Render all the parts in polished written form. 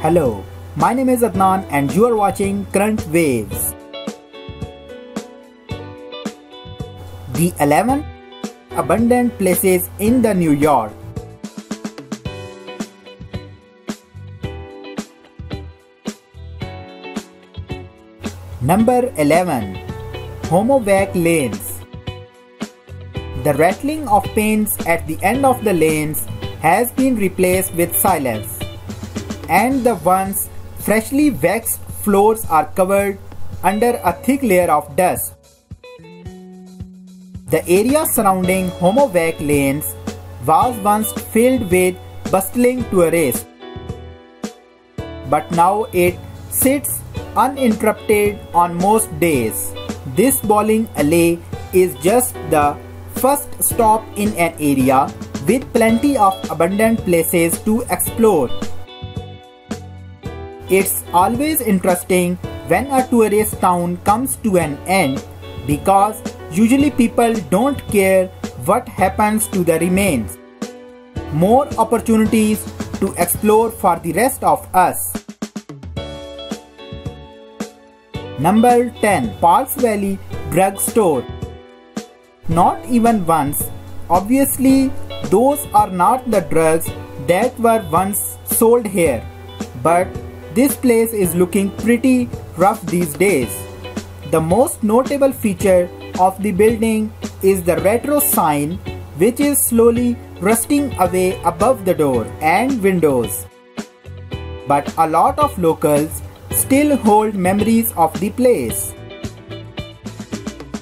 Hello, my name is Adnan and you are watching Current Waves. The 11 abandoned places in the New York. Number 11. Homo lanes. The rattling of pins at the end of the lanes has been replaced with silence, and the once freshly waxed floors are covered under a thick layer of dust. The area surrounding Homo lanes was once filled with bustling tourists, but now it sits uninterrupted on most days. This bowling alley is just the first stop in an area with plenty of abundant places to explore. It's always interesting when a tourist town comes to an end because usually people don't care what happens to the remains. More opportunities to explore for the rest of us. Number 10. Parks Valley Drug Store. Not even once. Obviously, those are not the drugs that were once sold here. But this place is looking pretty rough these days. The most notable feature of the building is the retro sign, which is slowly rusting away above the door and windows. But a lot of locals still hold memories of the place.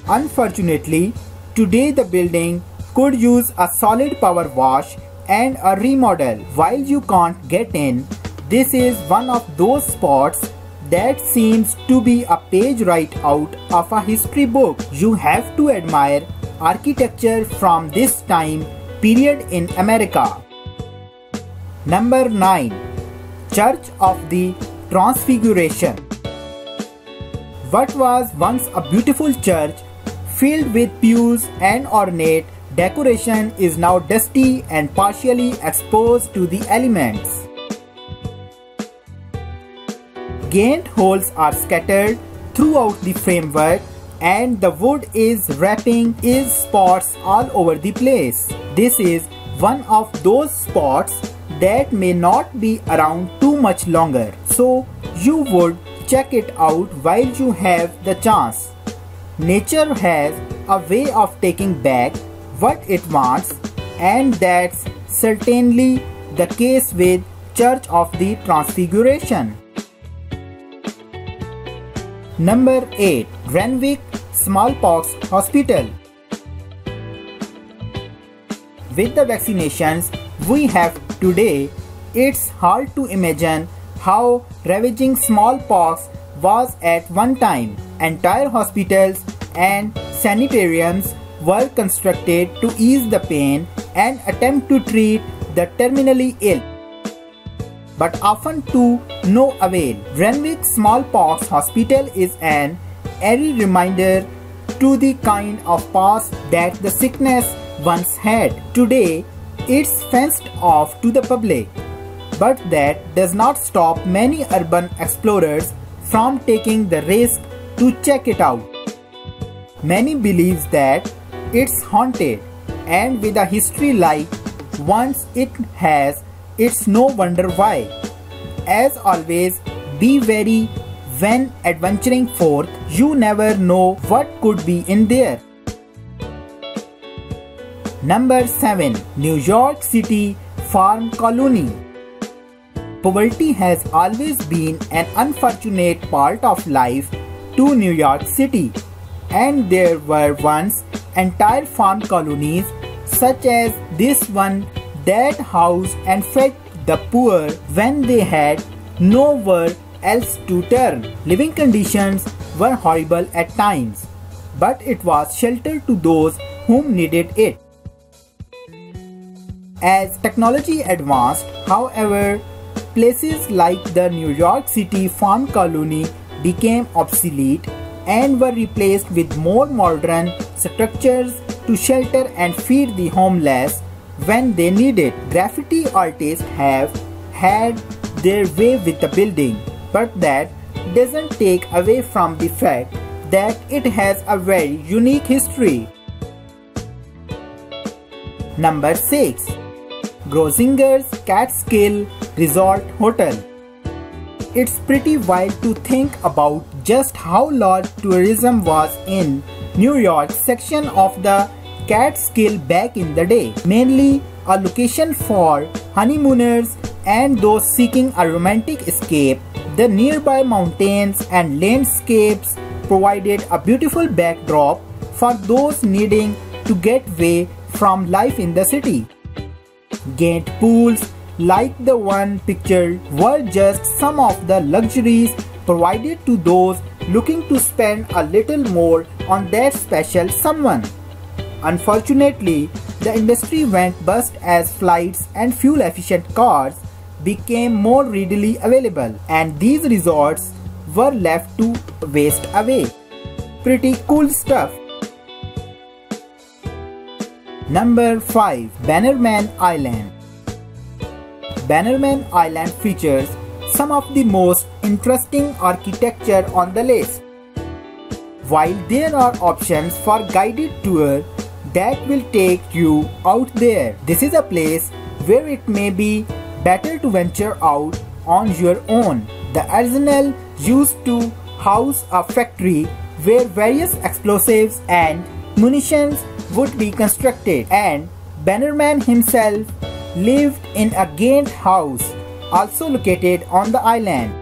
Unfortunately, today the building could use a solid power wash and a remodel. While you can't get in, this is one of those spots that seems to be a page right out of a history book. You have to admire architecture from this time period in America. Number 9. Church of the Transfiguration. What was once a beautiful church filled with pews and ornate decoration is now dusty and partially exposed to the elements. Gained holes are scattered throughout the framework and the wood is wrapping its spots all over the place. This is one of those spots that may not be around too much longer, so you would check it out while you have the chance. Nature has a way of taking back what it wants, and that's certainly the case with Church of the Transfiguration. Number 8. Renwick Smallpox Hospital. With the vaccinations we have today, it's hard to imagine how ravaging smallpox was at one time. Entire hospitals and sanitariums were constructed to ease the pain and attempt to treat the terminally ill, but often to no avail. Renwick Smallpox Hospital is an eerie reminder to the kind of past that the sickness once had. Today, it's fenced off to the public, but that does not stop many urban explorers from taking the risk to check it out. Many believe that it's haunted, and with a history like once it has, it's no wonder why. As always, be wary when adventuring forth. You never know what could be in there. Number 7. New York City Farm Colony. Poverty has always been an unfortunate part of life to New York City, and there were once entire farm colonies such as this one that housed and fed the poor when they had nowhere else to turn. Living conditions were horrible at times, but it was shelter to those whom needed it. As technology advanced, however, places like the New York City Farm Colony became obsolete and were replaced with more modern structures to shelter and feed the homeless when they needed. Graffiti artists have had their way with the building, but that doesn't take away from the fact that it has a very unique history. Number 6. Grozinger's Catskill Resort Hotel. It's pretty wild to think about just how large tourism was in New York section of the Catskill back in the day, mainly a location for honeymooners and those seeking a romantic escape. The nearby mountains and landscapes provided a beautiful backdrop for those needing to get away from life in the city. Gate pools like the one pictured were just some of the luxuries provided to those looking to spend a little more on that special someone. Unfortunately, the industry went bust as flights and fuel-efficient cars became more readily available, and these resorts were left to waste away. Pretty cool stuff. Number 5. Bannerman Island. Bannerman Island features some of the most interesting architecture on the list. While there are options for guided tour that will take you out there, this is a place where it may be better to venture out on your own. The arsenal used to house a factory where various explosives and munitions would be constructed, and Bannerman himself lived in a gained house also located on the island.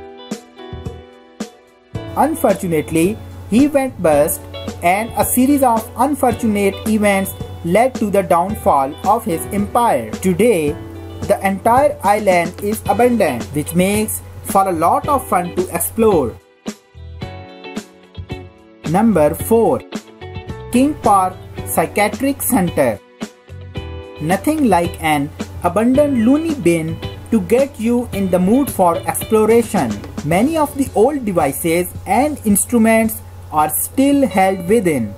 Unfortunately, he went bust, and a series of unfortunate events led to the downfall of his empire. Today, the entire island is abandoned, which makes for a lot of fun to explore. Number 4. King Park Psychiatric Center. Nothing like an abandoned loony bin to get you in the mood for exploration. Many of the old devices and instruments are still held within.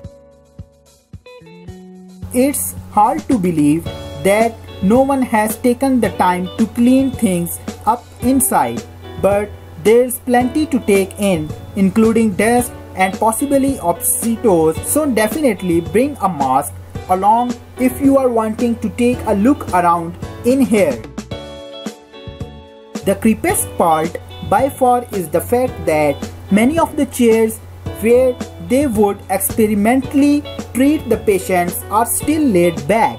It's hard to believe that no one has taken the time to clean things up inside, but there's plenty to take in, including dust and possibly mosquitoes, so definitely bring a mask along if you are wanting to take a look around in here. The creepiest part by far is the fact that many of the chairs where they would experimentally treat the patients are still laid back,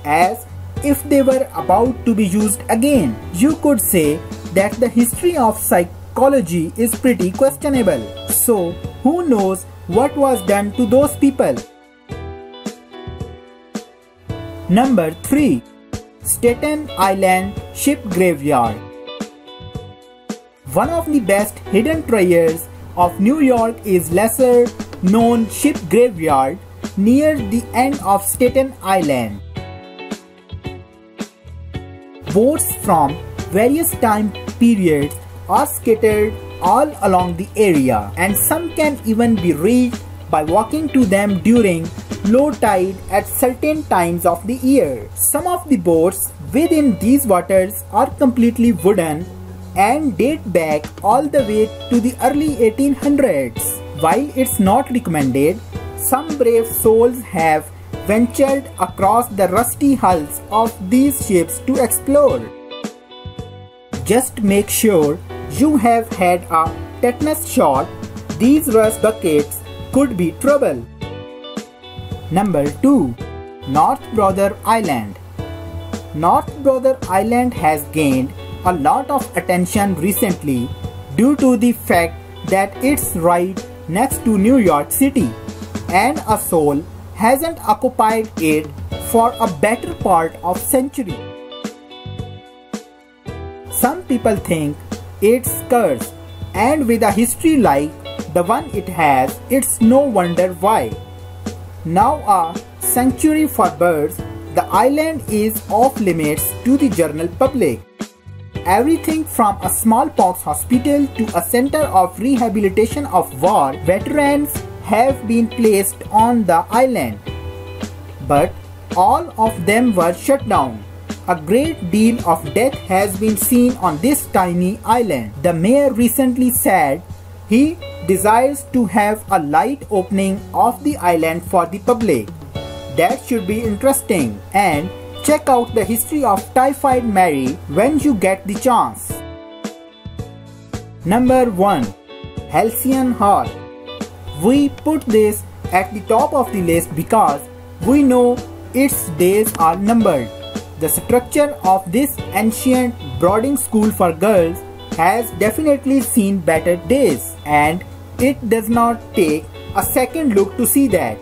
as if they were about to be used again. You could say that the history of psychology is pretty questionable, so who knows what was done to those people. Number 3. Staten Island Ship Graveyard. One of the best hidden treasures of New York is lesser known ship graveyard near the end of Staten Island. Boats from various time periods are scattered all along the area, and some can even be reached by walking to them during low tide at certain times of the year. Some of the boats within these waters are completely wooden and date back all the way to the early 1800s. While it's not recommended, some brave souls have ventured across the rusty hulls of these ships to explore. Just make sure you have had a tetanus shot. These rust buckets could be trouble. Number 2. North Brother Island. North Brother Island has gained a lot of attention recently due to the fact that it's right next to New York City, and a soul hasn't occupied it for a better part of century. Some people think it's cursed, and with a history like the one it has, it's no wonder why. Now a sanctuary for birds, the island is off limits to the general public. Everything from a smallpox hospital to a center of rehabilitation of war veterans have been placed on the island, but all of them were shut down. A great deal of death has been seen on this tiny island. The mayor recently said he desires to have a light opening of the island for the public. That should be interesting. And check out the history of Typhoid Mary when you get the chance. Number 1. Halcyon Hall. We put this at the top of the list because we know its days are numbered. The structure of this ancient boarding school for girls has definitely seen better days, and it does not take a second look to see that.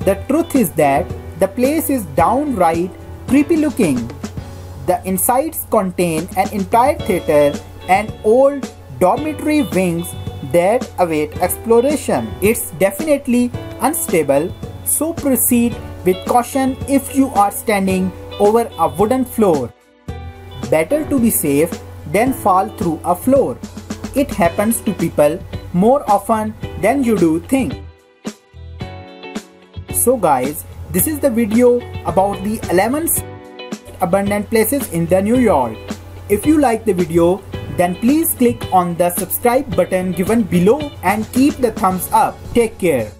The truth is that the place is downright creepy looking. The insides contain an entire theater and old dormitory wings that await exploration. It's definitely unstable, so proceed with caution if you are standing over a wooden floor. Better to be safe than fall through a floor. It happens to people more often than you do think. So guys, this is the video about the 11 abandoned places in the New York. If you like the video, then please click on the subscribe button given below and keep the thumbs up. Take care.